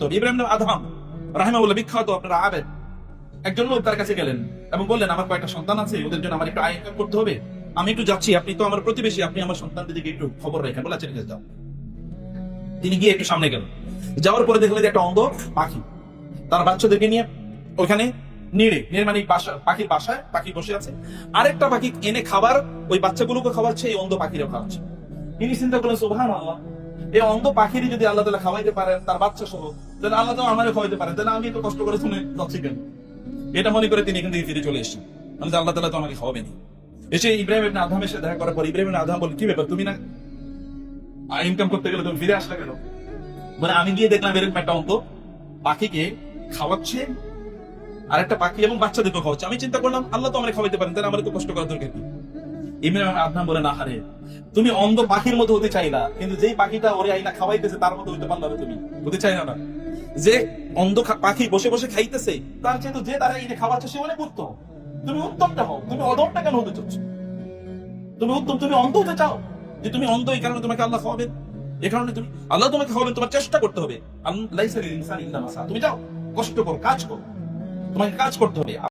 তো ইব্রাহিম আদহাম রাহিমাহুল্লাহ বিখ্যাত আপনারা আবেদ, একজন লোক তার কাছে গেলেন এবং বললেন, আমার কয়েকটা সন্তান আছে, ওদের জন্য আমার একটু আয় ইনকাম করতে হবে, আমি একটু যাচ্ছি, আপনি তো আমার প্রতিবেশী, আপনি আমার সন্তানদের দিকে একটু খবর রাখেন, বলে আচ্ছা যাও। তিনি গিয়ে একটু সামনে গেলেন, যাওয়ার পরে দেখলেন যে একটা অন্ধ পাখি তার বাচ্চাদেরকে নিয়ে ওইখানে মানে পাখির বাসায় পাখি বসে আছে, আরেকটা পাখি এনে খাবার ওই বাচ্চাগুলোকে খাওয়াচ্ছে, এই অন্ধ পাখিরও খাওয়াচ্ছে। তিনি চিন্তা করলেন, সুবহানাল্লাহ, এই অন্ধ পাখিরই যদি আল্লাহ তাআলা খাওয়াইতে পারেন তার বাচ্চা সহ, তাহলে আল্লাহ তাআলা আমারও খাওয়াইতে পারেন, তাহলে আমি তো কষ্ট করে শুনে যাচ্ছি কেন? এটা মনে করে তিনি এখান থেকে ফিরে চলে এসেছেন, মানে আল্লাহ তাআলা তো আমাকে খাওয়াবেনি। এসে ইব্রাহিম ইবনে আদহাম এসে দেখা করার পর ইব্রাহিম ইবনে আদহাম বলে, কি ব্যাপার, তুমি না ইনকাম করতে গেলে তুমি ফিরে আসলে কেন? মানে আমি গিয়ে দেখলাম এরকম একটা অন্ধ পাখিকে খাওয়াচ্ছে, আরেকটা পাখি এবং বাচ্চাদেরকে খাওয়াচ্ছে, আমি চিন্তা করলাম আল্লাহ তো আমাকে খাওয়াইতে পারেন, তাহলে আমার তো কষ্ট করার দরকার কি? ইব্রাহিম আদহাম বলে, না হারে, তুমি অন্ধ পাখির মতো হতে চাইলা, কিন্তু যেই পাখিটা ওরে আইনা খাওয়াইতেছে তার মতো হইতে পারলা, তুমি হতে চাই না। যে অন্ধ পাখি বসে বসে খাইতেছে তার চেয়ে যে তারা এনে খাওয়াচ্ছে সে অনেক উত্তম। তুমি উত্তমটা হও, তুমি অধমটা কেন হতে চাচ্ছ? তুমি উত্তম, তুমি অন্ধ হতে চাও, যে তুমি অন্ধ এই কারণে তোমাকে আল্লাহ খাওয়াবেন, এই কারণে তুমি আল্লাহ তোমাকে খাওয়াবেন, তোমার চেষ্টা করতে হবে। তুমি যাও, কষ্ট করো, কাজ করো, তোমাকে কাজ করতে হবে।